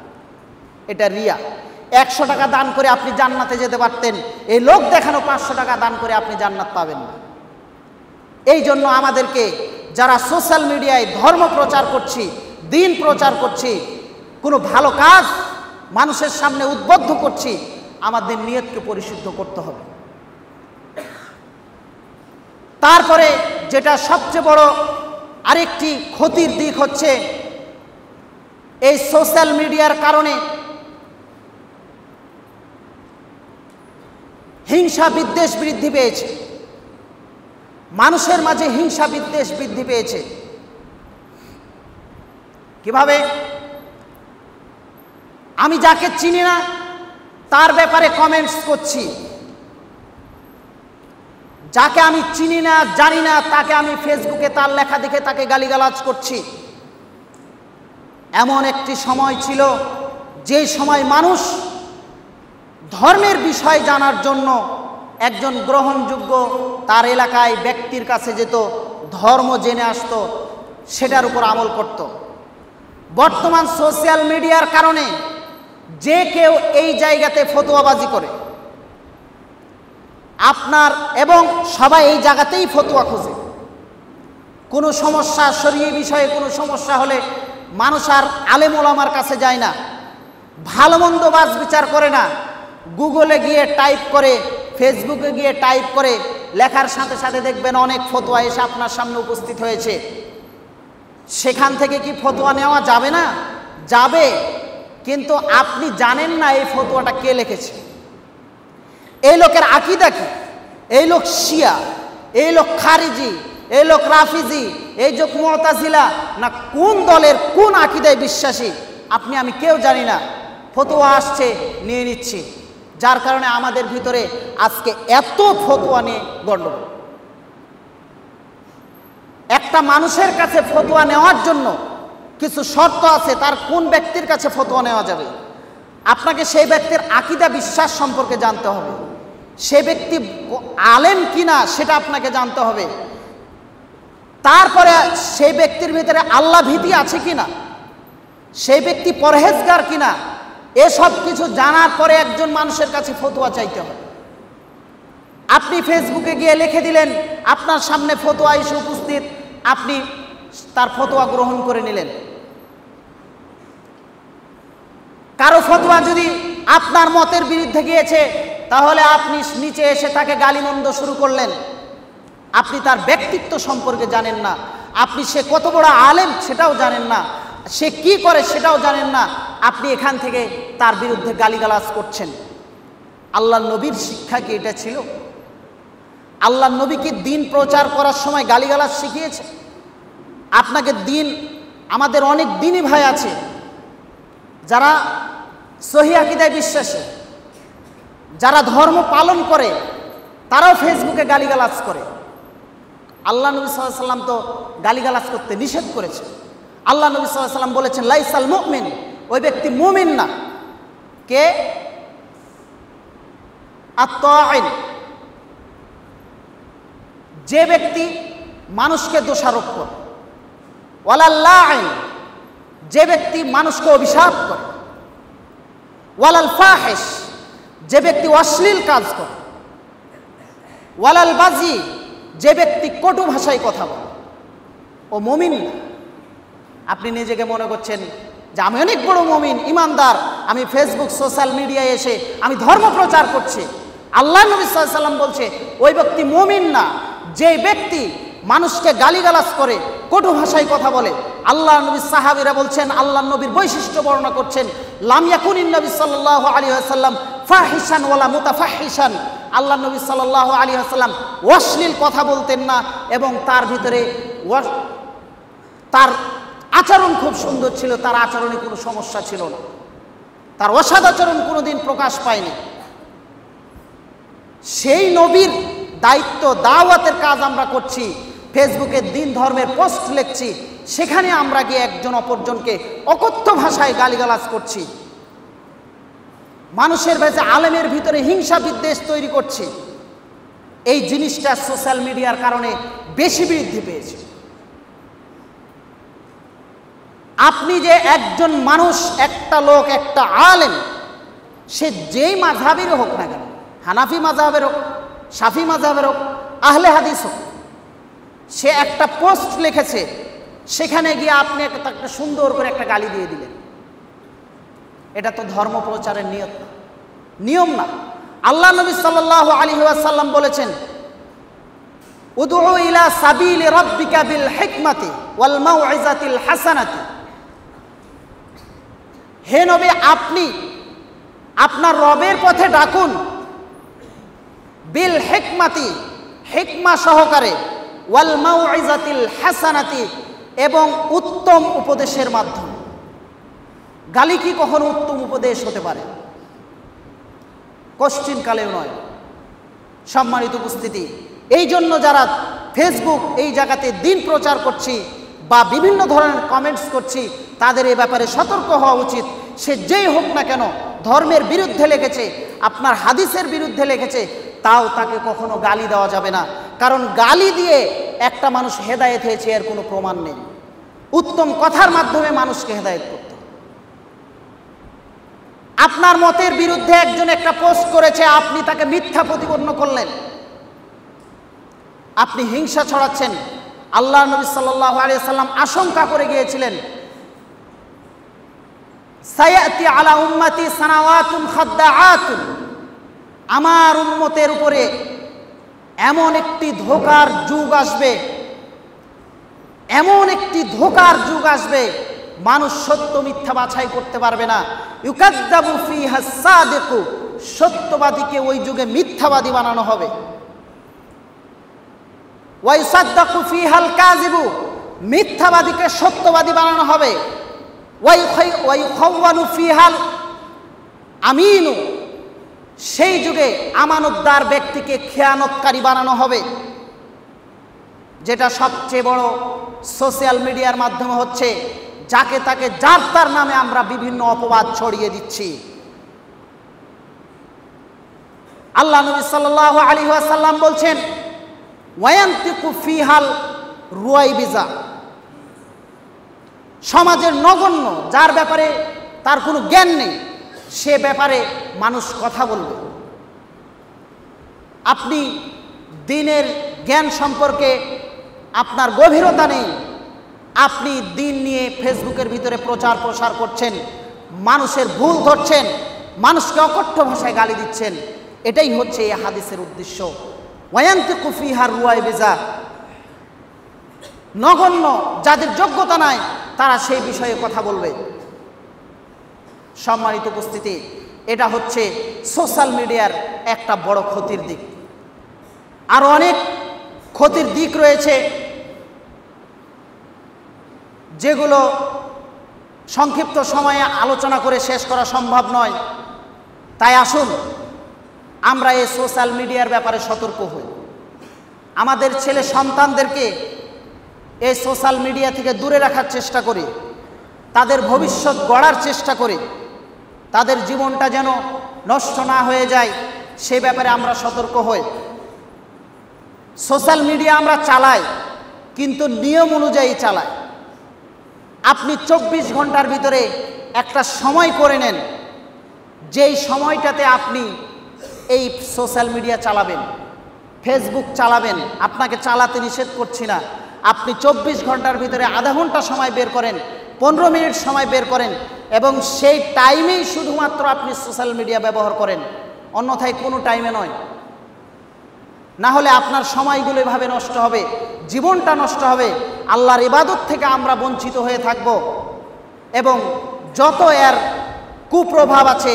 এটা রিয়া। 100 টাকা দান করে আপনি জান্নাতে যেতে পারতেন, এই লোক দেখানো 500 টাকা দান করে আপনি জান্নাত পাবেন না। এই জন্য আমাদেরকে যারা সোশ্যাল মিডিয়ায় ধর্ম প্রচার করছি, দিন প্রচার করছি, কোনো ভালো কাজ মানুষের সামনে উদ্বুদ্ধ করছি, আমাদের নিয়তকে পরিশুদ্ধ করতে হবে। তারপরে যেটা সবচেয়ে বড় আরেকটি ক্ষতির দিক হচ্ছে, এই সোশ্যাল মিডিয়ার কারণে হিংসা বিদ্বেষ বৃদ্ধি পেয়েছে, মানুষের মাঝে হিংসা বিদ্বেষ বৃদ্ধি পেয়েছে। কিভাবে? আমি যাকে চিনি না তার ব্যাপারে কমেন্টস করছি, যাকে আমি চিনি না জানি না তাকে আমি ফেসবুকে তার লেখা দেখে তাকে গালিগালাজ করছি। এমন একটি সময় ছিল যে সময় মানুষ ধর্মের বিষয় জানার জন্য একজন গ্রহণযোগ্য তার এলাকায় ব্যক্তির কাছে যেত, ধর্ম জেনে আসতো, সেটার উপর আমল করত। বর্তমান সোশ্যাল মিডিয়ার কারণে যে কেউ এই জায়গাতে ফতোয়াবাজি করে আপনার, এবং সবাই এই জায়গাতেই ফতোয়া খোঁজে। কোনো সমস্যা, শরীয়ী বিষয়ে কোনো সমস্যা হলে মানুষ আর আলেম ওলামার কাছে যায় না, ভালো মন্দ বাছ বিচার করে না, গুগলে গিয়ে টাইপ করে, ফেসবুকে গিয়ে টাইপ করে, লেখার সাথে সাথে দেখবেন অনেক ফতোয়া এসে আপনার সামনে উপস্থিত হয়েছে। সেখান থেকে কি ফতোয়া নেওয়া যাবে না? যাবে, কিন্তু আপনি জানেন না এই ফতোয়াটা কে লিখেছে, এই লোকের আকীদা কি, এই লোক শিয়া, এই লোক খারিজি, এই লোক রাফিজি, এই লোক মুতাজিলা, না কোন দলের কোন আকীদায় বিশ্বাসী আপনি আমি কেউ জানি না। ফতোয়া আসছে, নিয়ে নিচ্ছি, যার কারণে আমাদের ভিতরে আজকে এত ফতোয়া নিয়ে গণ্ডগোল। একটা মানুষের কাছে ফতোয়া নেওয়ার জন্য কিছু শর্ত আছে, তার কোন ব্যক্তির কাছে ফতোয়া নেওয়া যাবে, আপনাকে সেই ব্যক্তির আকীদা বিশ্বাস সম্পর্কে জানতে হবে, সে ব্যক্তি আলেম কিনা সেটা আপনাকে জানতে হবে, তারপরে সেই ব্যক্তির ভিতরে আল্লাহ ভীতি আছে কিনা, সেই ব্যক্তি পরহেজগার কিনা, এসব কিছু জানার পরে একজন মানুষের কাছে ফতোয়া চাইতে হবে। আপনি ফেসবুকে গিয়ে লিখে দিলেন, আপনার সামনে ফতোয়া এসে উপস্থিত, আপনি তার ফতোয়া গ্রহণ করে নিলেন। কারো ফতোয়া যদি আপনার মতের বিরুদ্ধে গিয়েছে, তাহলে আপনি নিচে এসে তাকে গালিমন্দ শুরু করলেন। আপনি তার ব্যক্তিত্ব সম্পর্কে জানেন না, আপনি সে কত বড় আলেম সেটাও জানেন না, সে কি করে সেটাও জানেন না, আপনি এখান থেকে তার বিরুদ্ধে গালিগালাজ করছেন। আল্লাহ নবীর শিক্ষা কি এটা ছিল? আল্লাহ নবী কি দিন প্রচার করার সময় গালিগালাজ শিখিয়েছে? আপনাকে দিন, আমাদের অনেক দিনই ভাই আছে যারা সহিহ আকীদায় বিশ্বাসী, যারা ধর্ম পালন করে, তারাও ফেসবুকে গালিগালাজ করে। আল্লাহ নবী সাল্লাল্লাহু আলাইহি ওয়াসাল্লাম তো গালিগালাজ করতে নিষেধ করেছে। আল্লাহ নবী সাল্লাল্লাহু আলাইহি ওয়াসাল্লাম বলেছেন, লাইসাল মুমিন, ওই ব্যক্তি মুমিন না। কে? আত-তাঈন, যে ব্যক্তি মানুষকে দোষারোপ করে, ওয়ালাল লাঈন, যে ব্যক্তি মানুষকে অভিশাপ করে, ওয়ালাল ফাহিশ, যে ব্যক্তি অশ্লীল কাজ করে, ওয়ালাল বাজি, যে ব্যক্তি কটু ভাষায় কথা বলে, ও মুমিন না। আপনি নিজেকে মনে করছেন যে আমি অনেক বড় মুমিন, ইমানদার, আমি ফেসবুক সোশ্যাল মিডিয়ায় এসে আমি ধর্ম প্রচার করছি। আল্লাহ নবী সাল্লাল্লাহু আলাইহি ওয়াসাল্লাম বলছে ওই ব্যক্তি মুমিন না যে ব্যক্তি মানুষকে গালিগালাজ করে, কটু ভাষায় কথা বলে। আল্লাহ নবীর সাহাবীরা বলছেন, আল্লাহ নবীর বৈশিষ্ট্য বর্ণনা করছেন, লাম ইয়াকুনিন নবী সাল্লাল্লাহু আলাইহি ওয়াসাল্লাম ফাহিশান ওয়ালা মুতাফাহিশান। আল্লাহ নবী সাল্লাল্লাহু আলাইহি ওয়াসাল্লাম অশ্লীল কথা বলতেন না এবং তার ভিতরে তার আচরণ খুব সুন্দর ছিল, তার আচরণে কোনো সমস্যা ছিল না, তার অসৎ আচরণ কোনোদিন প্রকাশ পায়নি। সেই নবীর দায়িত্ব, দাওয়াতের কাজ আমরা করছি, ফেসবুকে দিন ধর্মের পোস্ট লিখছি, সেখানে আমরা গিয়ে একজন অপরজনকে অকথ্য ভাষায় গালিগালাজ করছি, মানুষের ভেতরে, আলেমের ভিতরে হিংসা বিদ্বেষ তৈরি করছি। এই জিনিসটা সোশ্যাল মিডিয়ার কারণে বেশি বৃদ্ধি পেয়েছে। আপনি যে একজন মানুষ, একটা লোক, একটা আলেম, সে যেই মাযহাবের হোক না কেন, হানাফি মাযহাবের হোক, শাফি মাযহাবের হোক, আহলে হাদিস হোক, সে একটা পোস্ট লিখেছে, সেখানে গিয়ে আপনি একটা সুন্দর করে একটা গালি দিয়ে দিলেন, এটা তো ধর্ম প্রচারের নিয়ম না। আল্লাহ নবী সাল্লাল্লাহু আলাইহি ওয়াসাল্লাম বলেছেন, উদউ ইলা সাবিলি রাব্বিকা বিল হিকমাতি ওয়াল মাউইজাতিল হাসানাতি। হে নবী, আপনি আপনার রবের পথে ডাকুন, বিল হিকমাতি, হিকমা সহকারে, ওয়াল মাউইজাতিল হাসানাতি, এবং উত্তম উপদেশের মাধ্যমে। গালি কি কখনো উত্তম উপদেশ হতে পারে? কোশ্চিন কালেও নয়। সম্মানিত উপস্থিতি, এই জন্য যারা ফেসবুক এই জায়গাতে দিন প্রচার করছি বা বিভিন্ন ধরনের কমেন্টস করছি, তাদের এই ব্যাপারে সতর্ক হওয়া উচিত। সে যেই হোক না কেন, ধর্মের বিরুদ্ধে লিখেছে, আপনার হাদিসের বিরুদ্ধে লিখেছে, তাও তাকে কখনো গালি দেওয়া যাবে না, কারণ গালি দিয়ে একটা মানুষ হেদায়েত হয়েছে এর কোনো প্রমাণ নেই। উত্তম কথার মাধ্যমে মানুষকে হেদায়েত করতে। আপনার মতের বিরুদ্ধে একজন একটা পোস্ট করেছে, আপনি তাকে মিথ্যা প্রতিপন্ন করলেন, আপনি হিংসা ছড়াচ্ছেন। আল্লাহ নবী সাল্লাল্লাহু আলাইহি ওয়াসাল্লাম আশঙ্কা করে গিয়েছিলেন, সায়াতি আলা উম্মতি সানাওয়াতুন খাদ্দাআতুন, আমার উম্মতের উপরে এমন একটি ধোঁকার যুগ আসবে, এমন একটি ধোঁকার যুগ আসবে, মানুষ সত্য মিথ্যা বাছাই করতে পারবে না। ইউকাযযাবু ফিহা সাদিকু, সত্যবাদীকে ওই যুগে মিথ্যাবাদী বানানো হবে। ওয়া ইউসাদ্দাকু ফিহাল কাযিবু, মিথ্যাবাদীকে সত্যবাদী বানানো হবে। ওয়া ইউখাওয়ানু ফিহাল আমিনু, সেই যুগে আমানতদার ব্যক্তিকে খেয়ানতকারী বানানো হবে। যেটা সবচেয়ে বড় সোশ্যাল মিডিয়ার মাধ্যমে হচ্ছে, যাকে তাকে যার তার নামে আমরা বিভিন্ন অপবাদ ছড়িয়ে দিচ্ছি। আল্লাহ নবী সাল্লাল্লাহু আলাইহি ওয়াসাল্লাম বলছেন, ওয়ায়ান্তিকু ফিহাল রুয়াইবিজা, সমাজের নগণ্য, যার ব্যাপারে তার কোনো জ্ঞান নেই, সে ব্যাপারে মানুষ কথা বলবে। আপনি দিনের জ্ঞান সম্পর্কে আপনার গভীরতা নেই, আপনি দিন নিয়ে ফেসবুকের ভিতরে প্রচার প্রসার করছেন, মানুষের ভুল ধরছেন, মানুষকে অকথ্য ভাষায় গালি দিচ্ছেন। এটাই হচ্ছে এই হাদিসের উদ্দেশ্য। ওয়ায়ান্তিকু ফিহা রুয়াইবিজা, নগণ্য, যাদের যোগ্যতা নাই, তারা সেই বিষয়ে কথা বলবে। সম্মানিত উপস্থিতি, এটা হচ্ছে সোশ্যাল মিডিয়ার একটা বড় ক্ষতির দিক। আর অনেক ক্ষতির দিক রয়েছে, যেগুলো সংক্ষিপ্ত সময়ে আলোচনা করে শেষ করা সম্ভব নয়। তাই আসুন আমরা এই সোশ্যাল মিডিয়ার ব্যাপারে সতর্ক হই, আমাদের ছেলে সন্তানদেরকে এই সোশ্যাল মিডিয়া থেকে দূরে রাখার চেষ্টা করি, তাদের ভবিষ্যৎ গড়ার চেষ্টা করি, তাদের জীবনটা যেন নষ্ট না হয়ে যায় সে ব্যাপারে আমরা সতর্ক হই। সোশ্যাল মিডিয়া আমরা চালাই, কিন্তু নিয়ম অনুযায়ী চালাই। আপনি 24 ঘন্টার ভিতরে একটা সময় করে নেন, যেই সময়টাতে আপনি এই সোশ্যাল মিডিয়া চালাবেন, ফেসবুক চালাবেন। আপনাকে চালাতে নিষেধ করছি না, আপনি 24 ঘন্টার ভিতরে আধা ঘন্টা সময় বের করেন, 15 মিনিট সময় বের করেন এবং সেই টাইমেই শুধুমাত্র আপনি সোশ্যাল মিডিয়া ব্যবহার করেন, অন্যথায় কোনো টাইমে নয়। না হলে আপনার সময়গুলো এভাবে নষ্ট হবে, জীবনটা নষ্ট হবে, আল্লাহর ইবাদত থেকে আমরা বঞ্চিত হয়ে থাকব এবং যত এর কুপ্রভাব আছে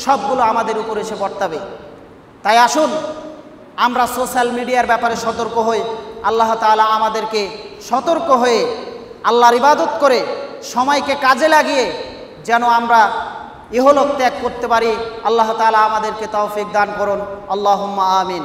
সবগুলো আমাদের উপর এসে বর্তাবে। তাই আসুন আমরা সোশ্যাল মিডিয়ার ব্যাপারে সতর্ক হই, আল্লাহ তাআলা আমাদেরকে সতর্ক হয়ে আল্লাহর ইবাদত করে সময়কে কাজে লাগিয়ে যেন আমরা ইহলোক ত্যাগ করতে পারি। আল্লাহ তাআলা আমাদেরকে তৌফিক দান করুন, আল্লাহুম্মা আমিন।